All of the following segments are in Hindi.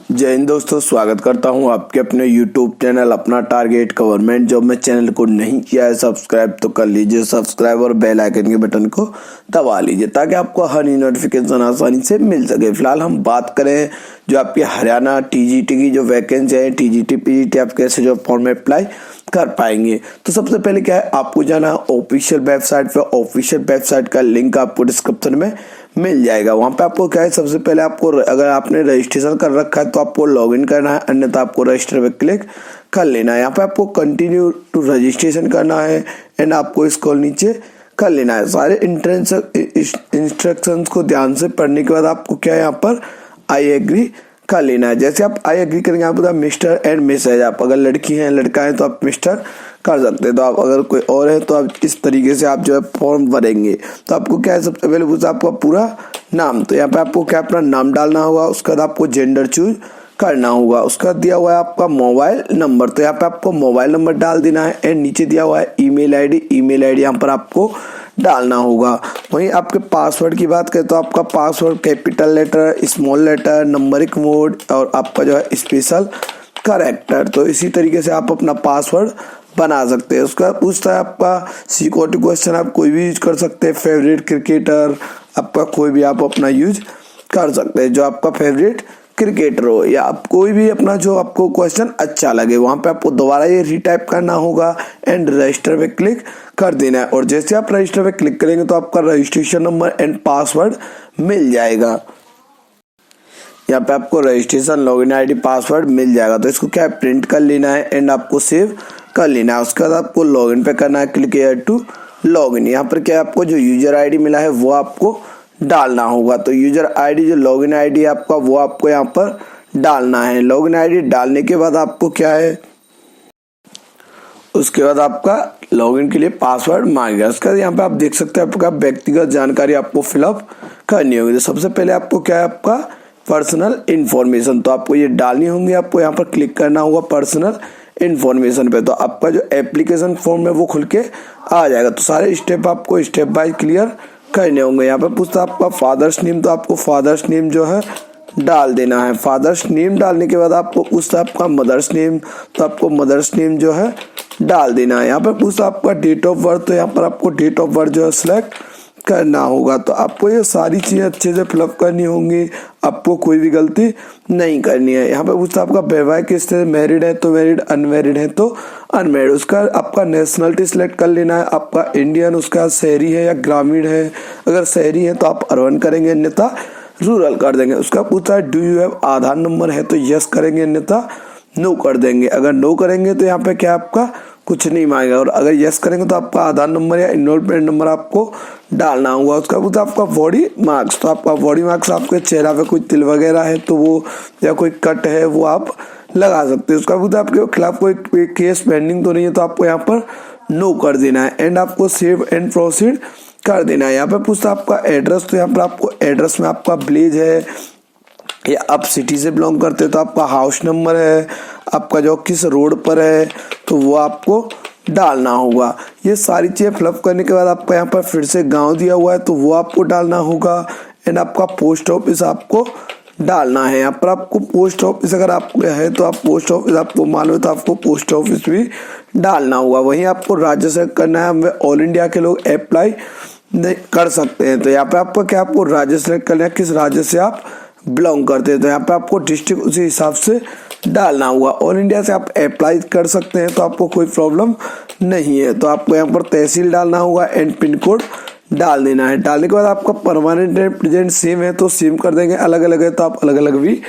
जय हिंद दोस्तों, स्वागत करता हूं आपके अपने YouTube चैनल अपना टारगेट गवर्नमेंट जॉब में। चैनल को नहीं किया है सब्सक्राइब तो कर लीजिए सब्सक्राइब और बेल आइकन के बटन को दबा लीजिए ताकि आपको हर नोटिफिकेशन आसानी से मिल सके। फिलहाल हम बात करें जो आपकी हरियाणा टीजीटी की जो वैकेंसी है, टीजीटी पीजीटी, आप कैसे जो फॉर्म में अप्लाई कर पाएंगे। तो सबसे पहले क्या है, आपको जाना ऑफिशियल वेबसाइट पे। ऑफिशियल वेबसाइट का लिंक आपको डिस्क्रिप्शन में मिल जाएगा। वहां पे आपको क्या है, सबसे पहले आपको अगर आपने रजिस्ट्रेशन कर रखा है तो आपको लॉगिन करना है, अन्यथा आपको रजिस्टर पे क्लिक कर लेना है। यहाँ पे आपको कंटिन्यू टू रजिस्ट्रेशन करना है एंड आपको इसको नीचे कर लेना है। सारे इंस्ट्रक्शंस को ध्यान से पढ़ने के बाद आपको क्या है, यहाँ पर आई एग्री कर लेना है। जैसे आप आई एग्री करेंगे आप मिस्टर एंड मिसेज, आप अगर लड़की हैं लड़का है तो आप मिस्टर कर सकते हैं, तो आप अगर कोई और है तो आप इस तरीके से आप जो है फॉर्म भरेंगे। तो आपको क्या है, सबसे पहले पूछा आपका पूरा नाम, तो यहाँ पे आपको क्या अपना नाम डालना होगा। उसके बाद आपको जेंडर चूज करना होगा। उसका दिया हुआ है आपका मोबाइल नंबर, तो यहाँ पे आपको मोबाइल नंबर डाल देना है एंड नीचे दिया हुआ है ईमेल आईडी यहाँ पर आपको डालना होगा। वहीं आपके पासवर्ड की बात करें तो आपका password capital letter, small letter, numeric mode और आपका जो है स्पेशल कैरेक्टर। तो इसी तरीके से आप अपना पासवर्ड बना सकते हैं। उसका पूछता है आपका सिक्योरिटी क्वेश्चन, आप कोई भी यूज कर सकते हैं। फेवरेट क्रिकेटर, आपका कोई भी आप अपना यूज कर सकते हैं, जो आपका फेवरेट क्रिकेटर हो, या आप कोई भी अपना जो आपको क्वेश्चन अच्छा लगे। वहां पे आपको दोबारा ये रीटाइप करना होगा एंड रजिस्टर पे क्लिक कर देना है। और जैसे आप रजिस्टर पे क्लिक करेंगे तो आपका रजिस्ट्रेशन नंबर एंड पासवर्ड मिल जाएगा। यहाँ पे आपको रजिस्ट्रेशन लॉगिन आईडी पासवर्ड मिल जाएगा। तो इसको क्या प्रिंट कर लेना है एंड आपको सेव कर लेना है। उसके बाद आपको लॉगिन पे करना है, क्लिक हियर टू लॉगिन। यहाँ पर क्या आपको जो यूजर आईडी मिला है वो आपको डालना होगा। तो यूजर आईडी जो लॉगिन आईडी है आपका वो आपको यहाँ पर डालना है। लॉगिन आईडी डालने के बाद आपको क्या है, उसके बाद आपका लॉगिन के लिए पासवर्ड मांगेगा। उसके बाद यहाँ पे आप देख सकते हैं आपका व्यक्तिगत जानकारी आपको फिलअप करनी होगी। तो सबसे पहले आपको क्या है, आपका पर्सनल इन्फॉर्मेशन, तो आपको ये डालनी होंगी। आपको यहाँ पर क्लिक करना होगा पर्सनल इन्फॉर्मेशन पे, तो आपका जो एप्लीकेशन फॉर्म है वो खुल के आ जाएगा। तो सारे स्टेप आपको स्टेप बाय क्लियर करने होंगे। यहाँ पे पूछता है आपका फादर्स नेम, तो आपको फादर्स नेम जो है डाल देना है। फादर्स नेम डालने के बाद आपको पूछता है आपका मदर्स नेम, तो आपको मदर्स नेम जो है डाल देना है। यहाँ पे पूछता है आपका डेट ऑफ बर्थ, तो यहाँ पर आपको डेट ऑफ बर्थ जो है सिलेक्ट करना होगा। तो आपको ये सारी चीजें अच्छे से फिलअप करनी होंगी, आपको कोई भी गलती नहीं करनी है। यहाँ पे पूछता है आपका वैवाहिक स्थिति, मैरिड है तो मैरिड, अनमैरिड है तो अनमैरिड। उसका आपका नेशनलिटी सिलेक्ट कर लेना है, आपका इंडियन, उसका शहरी है या ग्रामीण है। अगर शहरी है तो आप अर्बन करेंगे, अन्यथा रूरल कर देंगे। उसका पूछता है do you have Aadhaar number, है तो यस करेंगे, अन्यथा नो कर देंगे। अगर नो करेंगे तो यहाँ पे क्या आपका कुछ नहीं मांगेगा, और अगर यस करेंगे तो आपका आधार नंबर या इनरोलमेंट नंबर आपको डालना होगा। उसका पूछता है आपका बॉडी मार्क्स, तो आपका बॉडी मार्क्स आपके चेहरा पे कोई तिल वगैरह है तो वो, या कोई कट है वो आप लगा सकते हैं। उसका पूछता है आपके खिलाफ कोई केस पेंडिंग तो नहीं है, तो आपको यहाँ पर नो कर देना है एंड आपको सेव एंड प्रोसीड कर देना है। यहाँ पे पूछता है आपका एड्रेस, तो यहाँ पर आपको एड्रेस में आपका विलेज है या आप सिटी से बिलोंग करते हैं तो आपका हाउस नंबर है, आपका जो किस रोड पर है तो वो आपको डालना होगा। ये सारी चीजें फिलअप करने के बाद आपका यहाँ पर फिर से गांव दिया हुआ है तो वो आपको डालना होगा एंड आपका पोस्ट ऑफिस आपको डालना है। यहाँ पर आपको पोस्ट ऑफिस अगर आपको है तो आप पोस्ट ऑफिस आपको मालूम है तो आपको पोस्ट ऑफिस भी डालना होगा। वहीं आपको राज्य से करना है, ऑल इंडिया के लोग अप्लाई कर सकते हैं। तो यहाँ पे आपको क्या, आपको राज्य सेलेक्ट करना है, किस राज्य से आप बिलोंग करते हैं। तो यहाँ पे आपको डिस्ट्रिक्ट उसी हिसाब से डालना होगा। ऑल इंडिया से आप अप्लाई कर सकते हैं तो आपको कोई प्रॉब्लम नहीं है। तो आपको यहाँ पर तहसील डालना होगा एंड पिन कोड डाल देना है। डालने के बाद आपका परमानेंट एंड प्रेजेंट सेम है तो सेम कर देंगे, अलग अलग है तो आप अलग अलग भी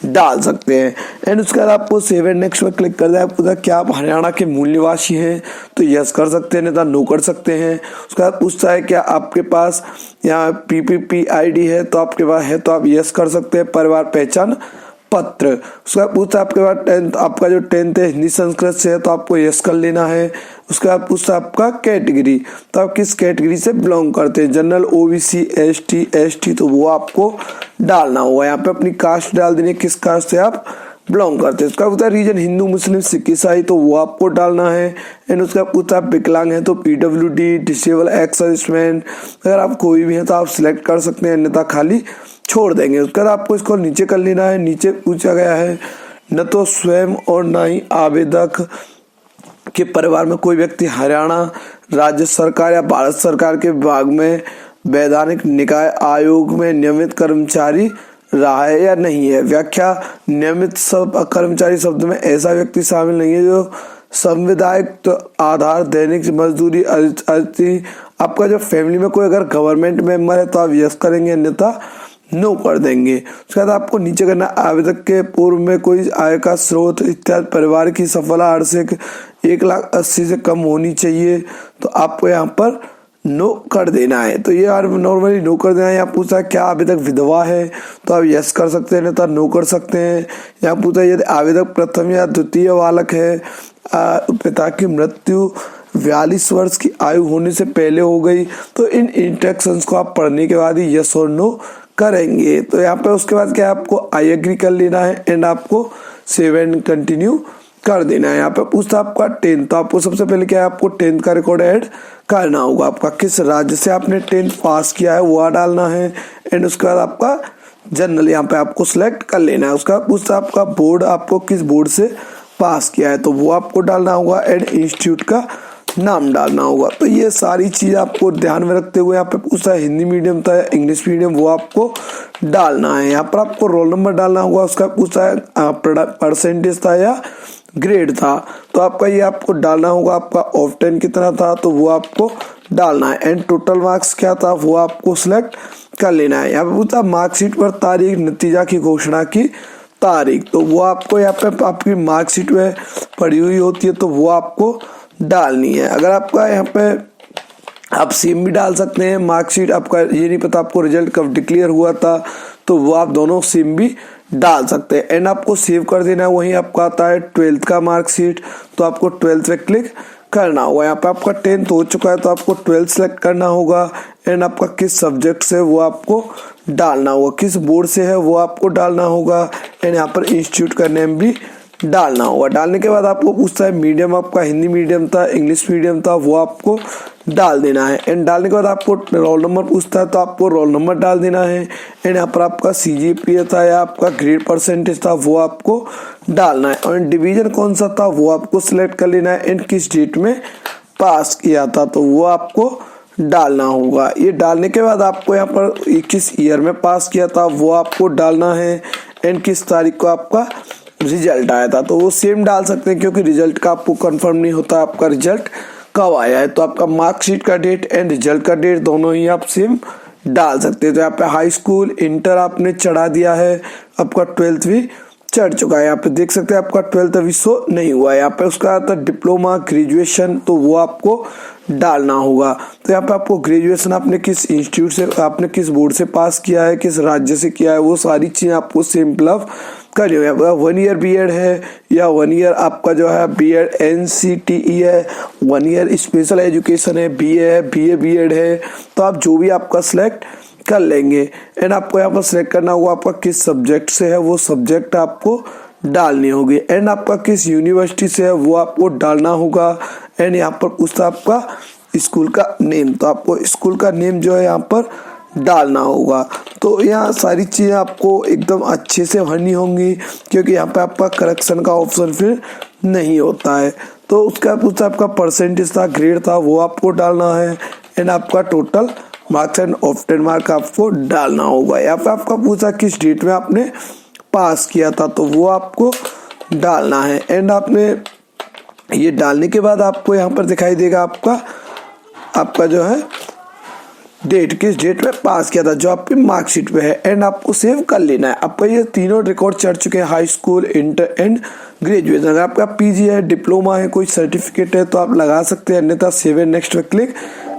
डाल सकते हैं। एंड उसके बाद आपको सेव एंड नेक्स्ट में क्लिक कर देना है। पूछा क्या आप हरियाणा के मूल निवासी हैं, तो यस कर सकते हैं, नहीं तो नो कर सकते हैं। उसके बाद पूछता है क्या आपके पास यहाँ पीपीपी आईडी है, तो आपके पास है तो आप यस कर सकते हैं। परिवार पहचान पत्र, उसका पूछता है आपके पास टेंथ, आपका जो टेंथ है हिंदी संस्कृत से है तो आपको यस कर लेना है। उसके बाद पूछता है आपका कैटेगरी, तो आप किस कैटेगरी से बिलोंग करते हैं, जनरल, ओबीसी, एसटी, तो वो आपको डालना होगा। यहाँ पे अपनी कास्ट डाल देनी है, किस कास्ट से आप बिलोंग करते हैं। उसका पूछता है रीजन हिंदू, मुस्लिम, सिख, ईसाई, तो वो आपको डालना है। एंड उसका पूछता है विकलांग है तो पीडब्ल्यूडी, डिसेबल, एक्स सर्विसमैन, अगर आप कोई भी है तो आप सिलेक्ट कर सकते हैं, अन्यथा खाली छोड़ देंगे। उसके बाद आपको इसको नीचे कर लेना है। नीचे पूछा गया है न तो स्वयं और न ही आवेदक के परिवार में कोई व्यक्ति हरियाणा राज्य सरकार या भारत सरकार के विभाग में वैधानिक निकाय आयोग में नियमित कर्मचारी रहा है या नहीं है। व्याख्या, नियमित कर्मचारी शब्द में ऐसा व्यक्ति शामिल नहीं है जो संविदायक आधार दैनिक मजदूरी आपका जो फैमिली में कोई अगर गवर्नमेंट मेंबर है तो आप यस करेंगे, अन्यथा नो कर देंगे। उसके बाद आपको नीचे करना, आवेदक के पूर्व में कोई आय का स्रोत इत्यादि परिवार की सफल वार्षिक 1,80,000 से कम होनी चाहिए, तो आपको यहाँ पर नो कर देना है। तो ये नॉर्मली नो कर देना है। यहाँ पूछा है क्या आवेदक विधवा है, तो आप यस कर सकते हैं, नहीं तो नो कर सकते हैं। यहाँ पूछा है यदि आवेदक प्रथम या द्वितीय बालक है, पिता की मृत्यु 42 वर्ष की आयु होने से पहले हो गई, तो इन इंस्ट्रक्शंस को आप पढ़ने के बाद ही यस और नो करेंगे। तो यहाँ पे उसके बाद क्या आपको आई एग्री कर लेना है एंड आपको सेव एंड कंटिन्यू कर देना है। यहाँ पे पूछता आपका 10th, तो आपको सबसे पहले क्या है आपको 10th का रिकॉर्ड ऐड करना होगा। आपका किस राज्य से आपने 10th पास किया है वो डालना है एंड उसके बाद आपका जनरल यहाँ पे आपको सिलेक्ट कर लेना है। उसका पूछता आपका बोर्ड, आपको किस बोर्ड से पास किया है तो वो आपको डालना होगा एंड इंस्टीट्यूट का नाम डालना होगा। तो ये सारी चीज आपको ध्यान में रखते हुए यहाँ पे पूछता है हिंदी मीडियम था या इंग्लिश मीडियम, वो आपको डालना है। यहाँ पर आपको रोल नंबर डालना होगा। उसका पूछता है परसेंटेज था या ग्रेड था, तो आपका ये आपको डालना होगा। आपका ऑफ 10 कितना था तो वो आपको डालना है एंड टोटल मार्क्स क्या था वो आपको सिलेक्ट कर लेना है। यहाँ पे पूछता मार्कशीट पर तारीख, नतीजा की घोषणा की तारीख, तो वो आपको यहाँ पे आपकी मार्कशीट में पड़ी हुई होती है तो वो आपको डालनी है। अगर आपका यहाँ पे आप सेम भी डाल सकते हैं मार्कशीट, आपका ये नहीं पता आपको रिजल्ट कब डिक्लेयर हुआ था तो वो आप दोनों सेम भी डाल सकते हैं एंड आपको सेव कर देना है। वहीं आपका आता है 12th का मार्कशीट, तो आपको 12th पे क्लिक करना होगा। यहाँ पे आपका 10th हो चुका है तो आपको 12th सेलेक्ट करना होगा एंड आपका किस सब्जेक्ट से वो आपको डालना होगा, किस बोर्ड से है वो आपको डालना होगा एंड यहाँ पर इंस्टीट्यूट का नेम भी डालना होगा। डालने के बाद आपको पूछता है मीडियम आपका हिंदी मीडियम था, इंग्लिश मीडियम था, वो आपको डाल देना है एंड डालने के बाद आपको रोल नंबर पूछता है तो आपको रोल नंबर डाल देना है एंड यहाँ पर आपका CGPA था या आपका ग्रेड परसेंटेज था वो आपको डालना है और डिवीजन कौन सा था वो आपको सिलेक्ट कर लेना है एंड किस डेट में पास किया था तो वो आपको डालना होगा। ये डालने के बाद आपको यहाँ पर किस ईयर में पास किया था वो आपको डालना है एंड किस तारीख को आपका रिजल्ट आया था तो वो सेम डाल सकते हैं क्योंकि रिजल्ट का आपको कंफर्म नहीं होता आपका रिजल्ट कब आया है। तो आपका मार्कशीट का डेट एंड रिजल्ट का डेट दोनों ही आप सेम डाल सकते हैं। तो यहाँ पे हाई स्कूल, इंटर आपने चढ़ा दिया है, आपका 12th भी चढ़ चुका है। यहाँ पे देख सकते हैं आपका 12th अभी शो नहीं हुआ है। यहाँ पे उसका आता है डिप्लोमा, ग्रेजुएशन, तो वो आपको डालना होगा। तो यहाँ पे आपको ग्रेजुएशन आपने किस इंस्टीट्यूट से, आपने किस बोर्ड से पास किया है, किस राज्य से किया है, वो सारी चीजें आपको सेम फिलअप करनी होगी। 1 ईयर बीएड है या 1 ईयर आपका जो है बीएड NCTE है, 1 ईयर स्पेशल एजुकेशन है, BA है, BA बीएड है, तो आप जो भी आपका सिलेक्ट कर लेंगे एंड आपको यहाँ पर सिलेक्ट करना होगा आपका किस सब्जेक्ट से है, वो सब्जेक्ट आपको डालनी होगी एंड आपका किस यूनिवर्सिटी से है वो आपको डालना होगा एंड यहाँ पर पूछता आपका स्कूल का नेम, तो आपको स्कूल का नेम जो है यहाँ पर डालना होगा। तो यहाँ सारी चीज़ें आपको एकदम अच्छे से भरनी होंगी क्योंकि यहाँ पे आपका करेक्शन का ऑप्शन फिर नहीं होता है। तो उसका पूछता आपका परसेंटेज था, ग्रेड था, वो आपको डालना है एंड आपका total marks end of 10 mark आपको डालना होगा। यहाँ पे आपका पूछा किस डेट में आपने पास किया था तो वो आपको डालना है एंड आपने ये डालने के बाद आपको यहाँ पर दिखाई देगा आपका जो है डेट, किस डेट में पास किया था जो आपकी मार्कशीट पे है एंड आपको सेव कर लेना है। आपका ये तीनों रिकॉर्ड चढ़ चुके हैं, high school, inter and graduation. अगर आपका PG है, डिप्लोमा है, कोई सर्टिफिकेट है तो आप लगा सकते हैं, अन्यथा सेव एंड नेक्स्ट पे क्लिक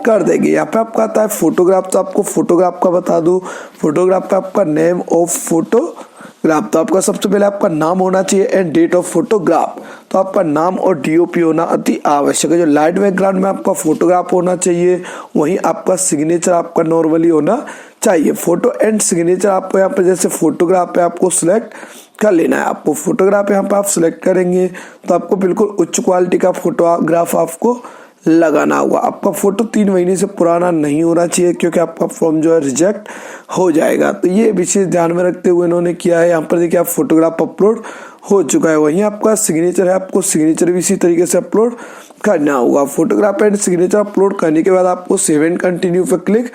कर देंगे। यहाँ पे आपका आता है फोटोग्राफ, तो आपको फोटोग्राफ का बता दूं, फोटोग्राफ पे आपका नेम ऑफ फोटोग्राफ, तो आपका सबसे पहले आपका नाम होना चाहिए एंड डेट ऑफ फोटोग्राफ, तो आपका नाम और DOP होना अति आवश्यक है। जो लाइट बैकग्राउंड में आपका फोटोग्राफ होना चाहिए, वहीं आपका सिग्नेचर आपका नॉर्मली होना चाहिए। फोटो एंड सिग्नेचर आपको यहाँ पे जैसे फोटोग्राफ पे आपको सिलेक्ट कर लेना है। आपको फोटोग्राफ यहाँ पे आप सिलेक्ट करेंगे तो आपको बिल्कुल उच्च क्वालिटी का फोटोग्राफ आपको लगाना होगा। आपका फोटो 3 महीने से पुराना नहीं होना चाहिए, क्योंकि आपका फॉर्म जो है रिजेक्ट हो जाएगा। तो ये विशेष ध्यान में रखते हुए इन्होंने किया है। यहाँ पर देखिए आप फोटोग्राफ अपलोड हो चुका है। वहीं आपका सिग्नेचर है, आपको सिग्नेचर भी इसी तरीके से अपलोड करना होगा। फोटोग्राफ एंड सिग्नेचर अपलोड करने के बाद आपको सेव एंड कंटिन्यू पर क्लिक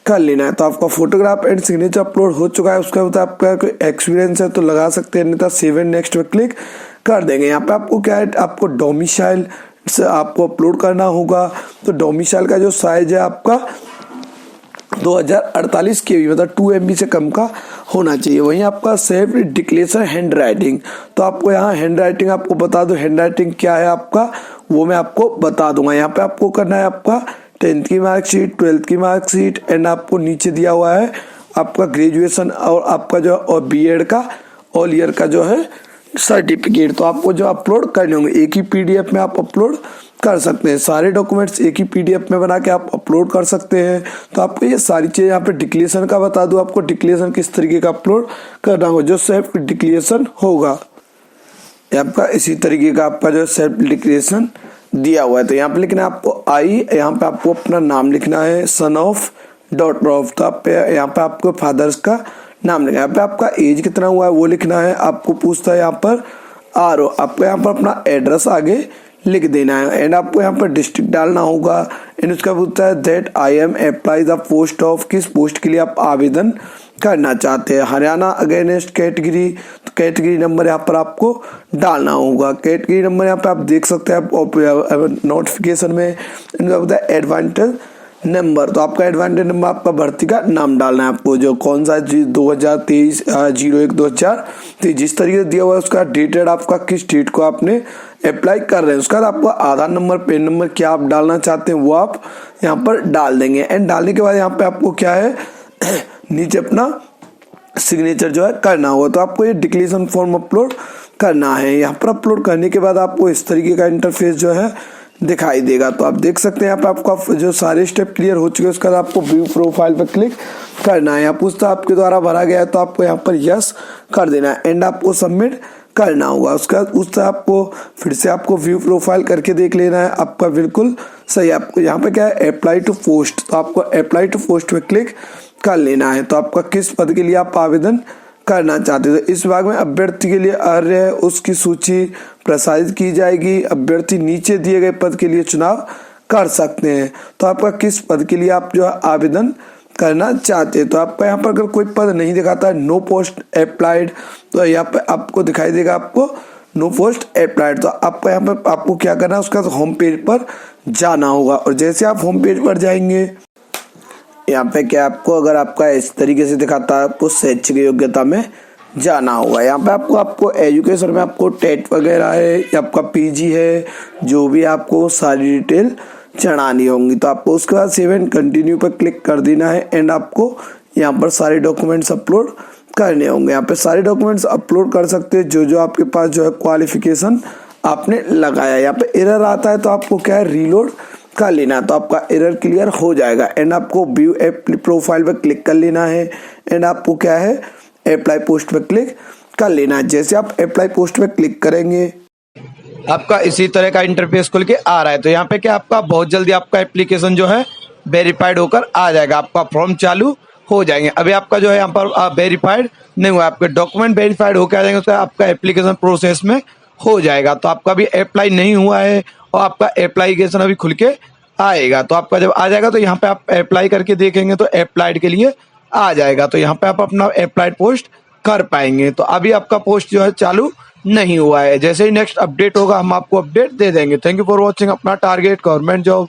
कर लेना है। तो आपका फोटोग्राफ एंड सिग्नेचर अपलोड हो चुका है। उसके बाद आपका कोई एक्सपीरियंस है तो लगा सकते हैं, नहीं तो सेव एंड नेक्स्ट पे क्लिक कर देंगे। यहाँ पे आपको क्या है, आपको डोमिसाइल से आपको अपलोड करना होगा। तो डोमिसाइल का जो साइज है आपका 2048 KB, मतलब 2 MB से कम का होना चाहिए। वहीं आपका सेल्फ डिक्लेरेशन हैंड राइटिंग, तो आपको यहाँ हैंड राइटिंग आपको बता दो, हैंड राइटिंग क्या है आपका वो मैं आपको बता दूंगा। यहाँ पे आपको करना है आपका 10th की मार्कशीट, 12th की मार्कशीट एंड आपको नीचे दिया हुआ है आपका ग्रेजुएशन और आपका जो और BEd का ऑल ईयर का जो है सर्टिफिकेट। तो आपको जो अपलोड करने होंगे एक ही PDF में आप अपलोड कर सकते हैं। सारे डॉक्यूमेंट्स एक ही PDF में बना के आप अपलोड कर सकते हैं। तो आपको ये सारी चीज़ यहाँ पे डिक्लेरेशन का बता दूं, आपको डिक्लेरेशन किस तरीके का अपलोड करना होगा। जो सेल्फ डिक्लेरेशन होगा आपका इसी तरीके का आपका जो सेल्फ डिक्लेरेशन दिया हुआ है। तो यहाँ पे लिखना है आपको यहाँ पे आपको अपना नाम लिखना है, सन ऑफ, डॉटर ऑफ। तो आप यहाँ पे आपको फादर्स का नाम लिखना है। यहाँ पे आपका एज कितना हुआ है वो लिखना है। आपको पूछता है यहाँ पर RO, आपको यहाँ पर अपना एड्रेस आगे लिख देना है एंड आपको यहाँ पर डिस्ट्रिक्ट डालना होगा। एंड उसका पूछता है that I am apply the post of, किस पोस्ट के लिए आप आवेदन करना चाहते हैं। हरियाणा अगेंस्ट कैटेगरी, तो कैटेगरी नंबर यहाँ पर आपको डालना होगा। कैटेगरी नंबर यहाँ पे आप देख सकते हैं आप नोटिफिकेशन में। इनका होता है एडवांटेज नंबर, तो आपका एडवांटेज नंबर आपका भर्ती का नाम डालना है आपको, जो कौन सा 2023 01/2023 जिस तरीके से दिया हुआ है उसका डेटेड आपका किस डेट को आपने अप्लाई कर रहे हैं। उसका आपको आधार नंबर, पैन नंबर क्या आप डालना चाहते हैं वो आप यहाँ पर डाल देंगे। एंड डालने के बाद यहाँ पे आपको क्या है नीचे अपना सिग्नेचर जो है करना होगा। तो आपको ये डिक्लेरेशन फॉर्म अपलोड करना है। यहाँ पर अपलोड करने के बाद आपको इस तरीके का इंटरफेस जो है दिखाई देगा। तो आप देख सकते हैं यहाँ पे आपका जो सारे स्टेप क्लियर हो चुके हैं। उसके बाद आपको व्यू प्रोफाइल पर क्लिक करना है। यहाँ पूछता आपके द्वारा भरा गया है तो आपको यहाँ पर यस कर देना है एंड आपको सबमिट करना होगा। उसका उससे आपको फिर से आपको व्यू प्रोफाइल करके देख लेना है, आपका बिल्कुल सही। आपको यहाँ पे क्या है अप्लाई टू पोस्ट, तो आपको अप्लाई टू पोस्ट पे क्लिक कर लेना है। तो आपका किस पद के लिए आप आवेदन करना चाहते थे। इस भाग में अभ्यर्थी के लिए अर्य है उसकी सूची प्रसारित की जाएगी। अभ्यर्थी नीचे दिए गए पद के लिए चुनाव कर सकते हैं। तो आपका किस पद के लिए आप जो आवेदन करना चाहते हैं। तो आपका यहाँ पर अगर कोई पद नहीं दिखाता है नो पोस्ट अप्लाइड, तो यहाँ पे आपको दिखाई देगा आपको नो पोस्ट अप्लाइड। तो आपको यहाँ पर आपको क्या करना है उसका होम पेज पर जाना होगा। और जैसे आप होम पेज पर जाएंगे यहाँ पे क्या आपको अगर आपका इस तरीके से दिखाता है आपको शैक्षिक योग्यता में जाना होगा। यहाँ पे आपको एजुकेशन में आपको टेट वगैरह है या आपका PG है, जो भी आपको सारी डिटेल चढ़ानी होंगी। तो आपको उसके बाद सेव एंड कंटिन्यू पर क्लिक कर देना है एंड आपको यहाँ पर सारे डॉक्यूमेंट्स अपलोड करने होंगे। यहाँ पे सारे डॉक्यूमेंट्स अपलोड कर सकते हैं जो आपके पास जो है क्वालिफिकेशन आपने लगाया। यहाँ पे एरर आता है तो आपको क्या है रीलोड कर लेना, तो आपका एरर क्लियर हो जाएगा। एंड आपको व्यू प्रोफाइल पर क्लिक कर लेना है एंड आपको क्या है अप्लाई पोस्ट पर क्लिक कर लेना है। जैसे आप अप्लाई पोस्ट पर क्लिक करेंगे आपका इसी तरह का इंटरफेस खुल के आ रहा है। तो यहाँ पे क्या आपका बहुत जल्दी आपका एप्लीकेशन जो है वेरीफाइड होकर आ जाएगा, आपका फॉर्म चालू हो जाएंगे। अभी आपका जो है यहाँ पर वेरीफाइड नहीं हुआ, आपके डॉक्यूमेंट वेरीफाइड होकर आ जाएंगे, उसका आपका एप्लीकेशन प्रोसेस में हो जाएगा। तो आपका भी अप्लाई नहीं हुआ है और आपका एप्लीकेशन अभी खुल के आएगा। तो आपका जब आ जाएगा तो यहाँ पे आप अप्लाई करके देखेंगे तो अप्लाइड के लिए आ जाएगा। तो यहाँ पे आप अपना अप्लाइड पोस्ट कर पाएंगे। तो अभी आपका पोस्ट जो है चालू नहीं हुआ है। जैसे ही नेक्स्ट अपडेट होगा हम आपको अपडेट दे देंगे। Thank you for watching. अपना टारगेट गवर्नमेंट जॉब